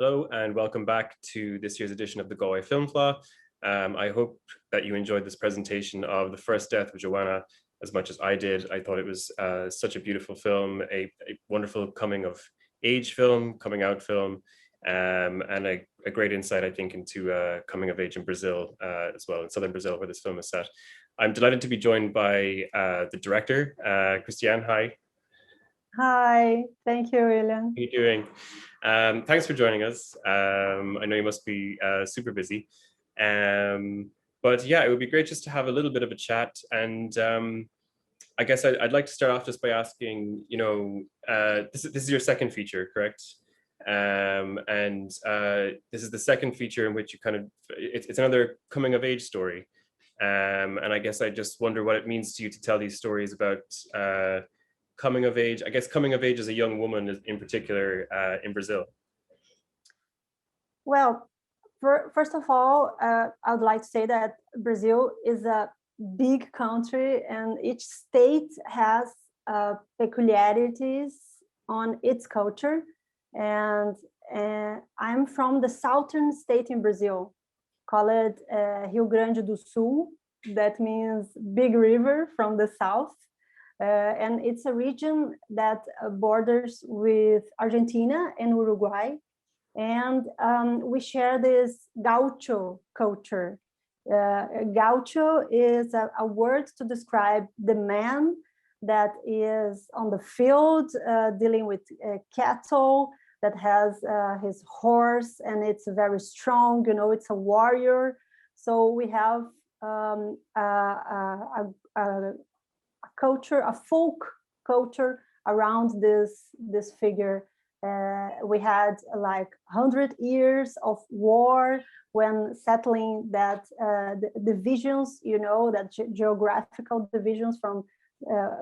Hello and welcome back to this year's edition of the Galway Film Flaw. I hope that you enjoyed this presentation of The First Death of Joanna as much as I did. I thought it was such a beautiful film, a wonderful coming of age film, coming out film, and a great insight, I think, into coming of age in Brazil as well, in southern Brazil, where this film is set. I'm delighted to be joined by the director, Cristiane. Hi. Hi, thank you, William. How are you doing? Thanks for joining us. I know you must be super busy. But yeah, it would be great just to have a little bit of a chat. And I guess I'd like to start off just by asking, this is your second feature, correct? And this is the second feature in which you it's another coming of age story. And I guess I just wonder what it means to you to tell these stories about coming of age, I guess coming of age as a young woman in particular in Brazil. Well, first of all, I would like to say that Brazil is a big country and each state has peculiarities on its culture. And I'm from the southern state in Brazil, called Rio Grande do Sul. That means big river from the south. And it's a region that borders with Argentina and Uruguay. And we share this gaucho culture. Gaucho is a word to describe the man that is on the field dealing with cattle, that has his horse, and it's very strong, it's a warrior. So we have culture, a folk culture around this figure. We had like 100 years of war when settling that the divisions, that geographical divisions from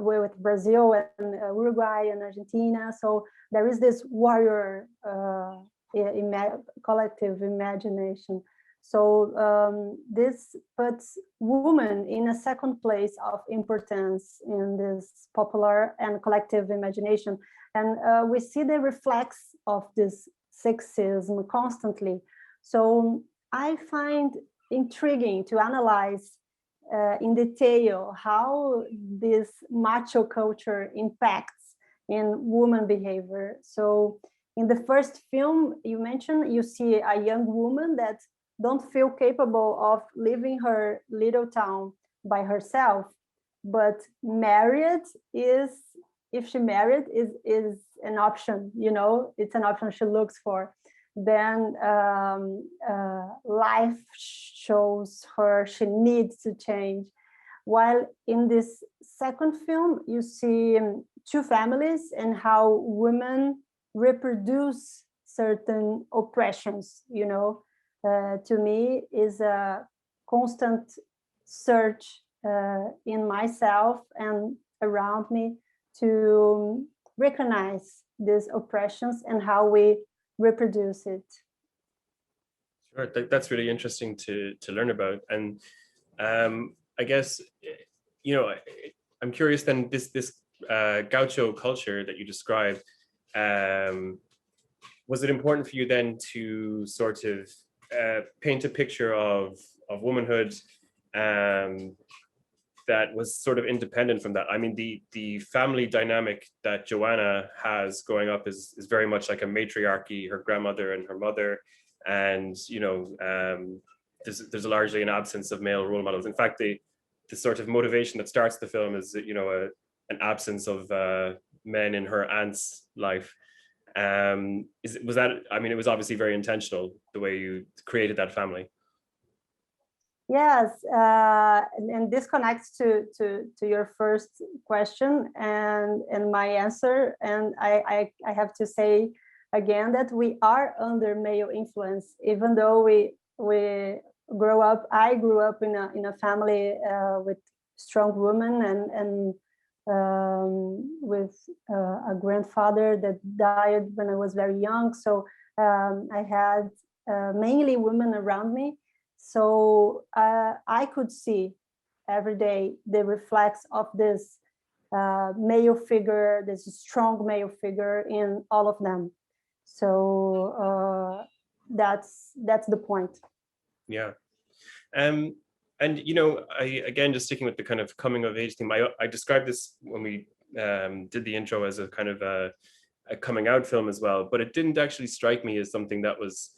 with Brazil and Uruguay and Argentina. So there is this warrior collective imagination. So this puts women in a second place of importance in this popular and collective imagination. And we see the reflex of this sexism constantly. So I find intriguing to analyze in detail how this macho culture impacts in woman behavior. So in the first film you mentioned, you see a young woman that don't feel capable of leaving her little town by herself, but married is, if she married, is an option, it's an option she looks for. Then life shows her she needs to change. While in this second film, you see two families and how women reproduce certain oppressions, to me is a constant search in myself and around me to recognize these oppressions and how we reproduce it. Sure, that's really interesting to learn about. And I guess, I'm curious then, this gaucho culture that you described, was it important for you then to sort of paint a picture of womanhood that was sort of independent from that? I mean, the family dynamic that Joanna has growing up is very much like a matriarchy, her grandmother and her mother, and there's largely an absence of male role models. In fact, the sort of motivation that starts the film is an absence of men in her aunt's life. Was that, I mean, it was obviously very intentional the way you created that family. Yes, and this connects to your first question and my answer. And I have to say again that we are under male influence, even though we grow up. I grew up in a family with strong women and with a grandfather that died when I was very young. So I had mainly women around me. So I could see every day the reflex of this male figure, this strong male figure in all of them. So that's the point. Yeah. And you know, again, just sticking with the kind of coming of age theme, I described this when we did the intro as a kind of a coming out film as well, but it didn't actually strike me as something that was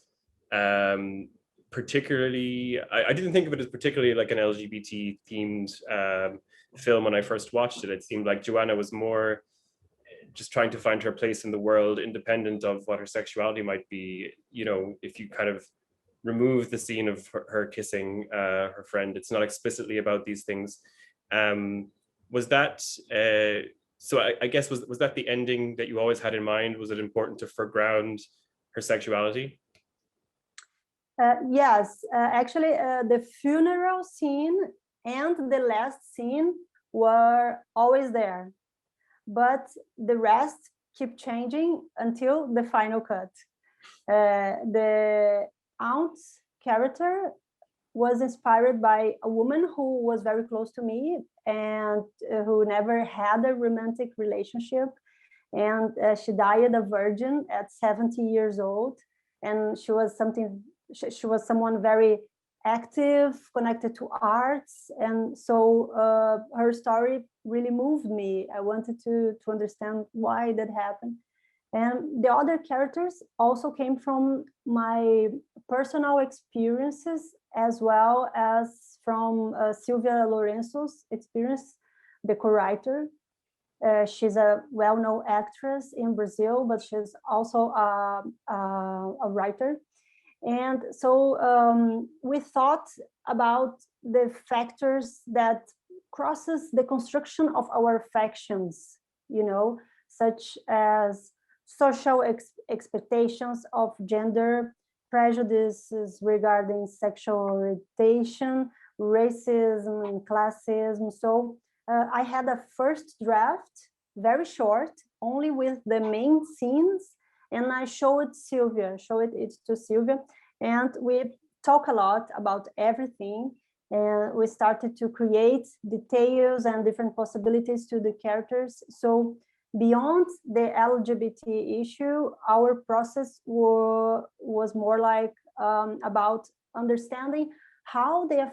particularly, I didn't think of it as particularly like an LGBT themed film when I first watched it. It seemed like Joanna was more just trying to find her place in the world, independent of what her sexuality might be. You know, if you kind of remove the scene of her kissing her friend, it's not explicitly about these things. Was that so? I guess was that the ending that you always had in mind? Was it important to foreground her sexuality? Yes, actually, the funeral scene and the last scene were always there, but the rest keep changing until the final cut. The aunt's character was inspired by a woman who was very close to me and who never had a romantic relationship. And she died a virgin at 70 years old. And she was someone very active, connected to arts. And so her story really moved me. I wanted to understand why that happened. And the other characters also came from my personal experiences as well as from Silvia Lourenço's experience, the co-writer. She's a well-known actress in Brazil, but she's also a writer. And so we thought about the factors that crosses the construction of our affections, you know, such as social expectations of gender, prejudices regarding sexual orientation, racism and classism. So I had a first draft, very short, only with the main scenes, and I showed it to Sylvia, and we talk a lot about everything. And we started to create details and different possibilities to the characters. So beyond the LGBT issue, our process was more like about understanding how the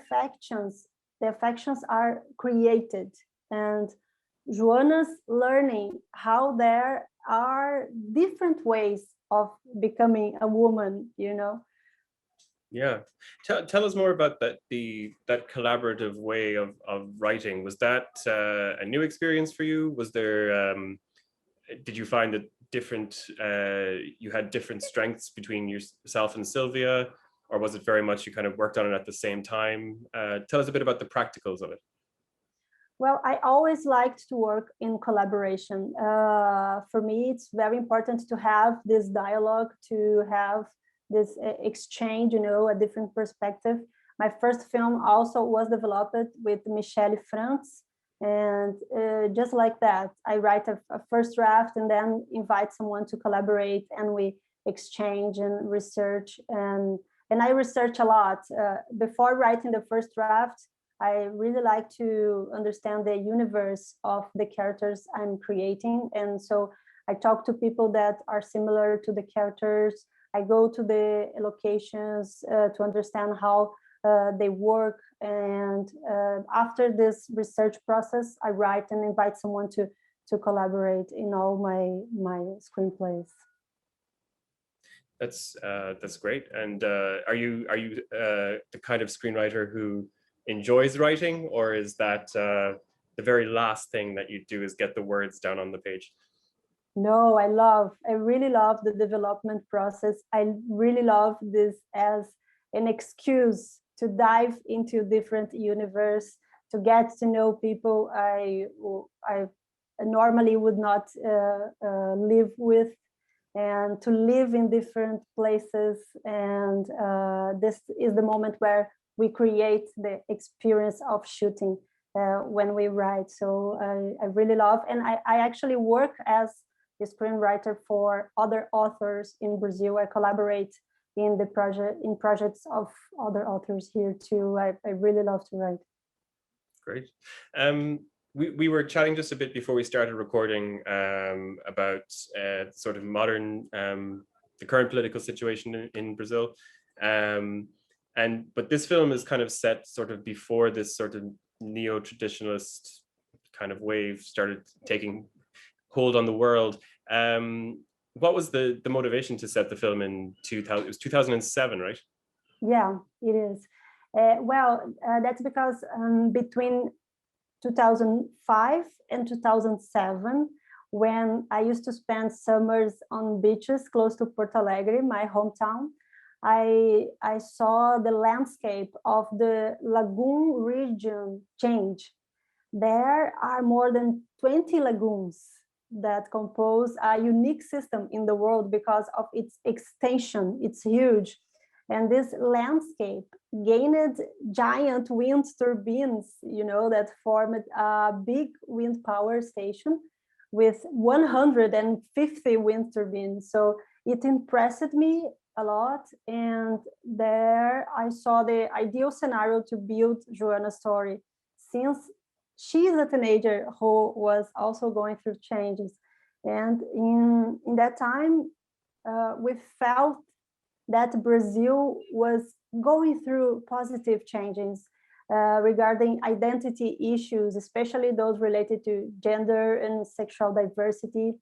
affections are created, and Joanna's learning how there are different ways of becoming a woman, you know. Yeah, tell us more about that collaborative way of writing. Was that a new experience for you? Was there did you find that you had different strengths between yourself and Sylvia, or was it very much you kind of worked on it at the same time? Tell us a bit about the practicals of it. Well, I always liked to work in collaboration. For me, it's very important to have this dialogue, to have this exchange, you know, a different perspective. My first film also was developed with Michelle France. And just like that, I write a first draft and then invite someone to collaborate, and we exchange and research. And I research a lot. Before writing the first draft, I really like to understand the universe of the characters I'm creating. And so I talk to people that are similar to the characters. I go to the locations to understand how they work. And after this research process, I write and invite someone to collaborate in all my screenplays. That's great. And are you the kind of screenwriter who enjoys writing, or is that the very last thing that you do is get the words down on the page? No, I really love the development process. I really love this as an excuse to dive into different universe, to get to know people I normally would not live with, and to live in different places. And this is the moment where we create the experience of shooting when we write. So I really love, and I actually work as a screenwriter for other authors in Brazil. I collaborate in projects of other authors here too. I really love to write. Great. We were chatting just a bit before we started recording about sort of modern current political situation in Brazil. But this film is kind of set sort of before this sort of neo-traditionalist kind of wave started taking hold on the world. What was the motivation to set the film in 2000? It was 2007, right? Yeah, it is. That's because between 2005 and 2007, when I used to spend summers on beaches close to Porto Alegre, my hometown, I saw the landscape of the lagoon region change. There are more than 20 lagoons that compose a unique system in the world because of its extension. It's huge. And this landscape gained giant wind turbines, that formed a big wind power station with 150 wind turbines. So it impressed me a lot. And there I saw the ideal scenario to build Joanna's story, since she's a teenager who was also going through changes. And in that time, we felt that Brazil was going through positive changes regarding identity issues, especially those related to gender and sexual diversity.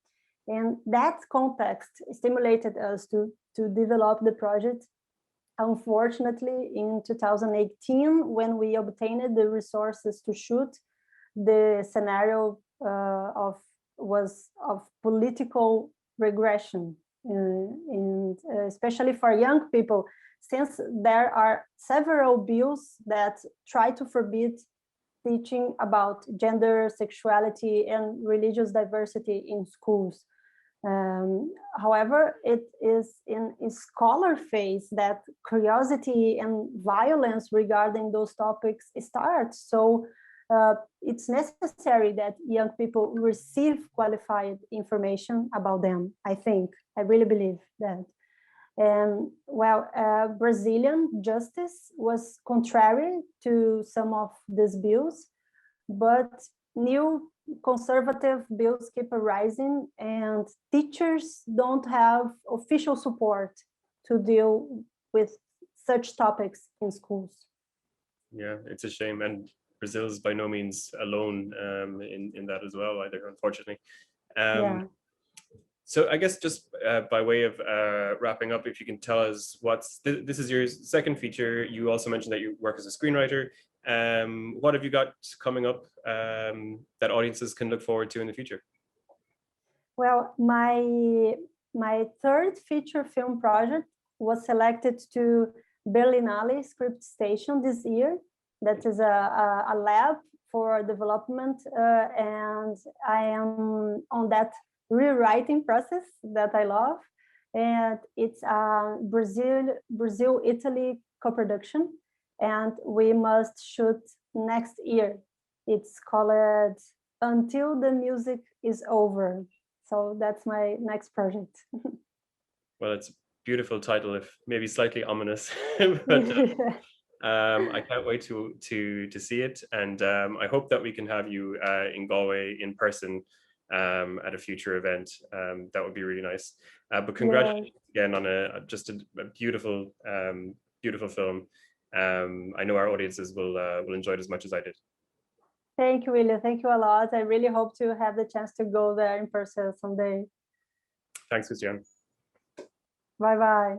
And that context stimulated us to develop the project. Unfortunately, in 2018, when we obtained the resources to shoot, the scenario of political regression, and especially for young people, since there are several bills that try to forbid teaching about gender, sexuality, and religious diversity in schools. However, it is in a scholar phase that curiosity and violence regarding those topics starts. So it's necessary that young people receive qualified information about them, I think. I really believe that. And Brazilian justice was contrary to some of these bills, but new conservative bills keep arising, and teachers don't have official support to deal with such topics in schools. Yeah, it's a shame. And Brazil is by no means alone in that as well, either, unfortunately. Yeah. So I guess just by way of wrapping up, if you can tell us this is your second feature. You also mentioned that you work as a screenwriter. What have you got coming up that audiences can look forward to in the future? Well, my third feature film project was selected to Berlinale Script Station this year. That is a lab for development, and I am on that rewriting process that I love. And it's a Brazil-Italy co-production, and we must shoot next year. It's called Until the Music is Over. So that's my next project. Well, it's a beautiful title, if maybe slightly ominous, but I can't wait to see it, and I hope that we can have you in Galway in person at a future event. That would be really nice. But congratulations again on just a beautiful beautiful film. I know our audiences will enjoy it as much as I did. Thank you, William. Thank you a lot. I really hope to have the chance to go there in person someday. Thanks, Cristiane. Bye-bye.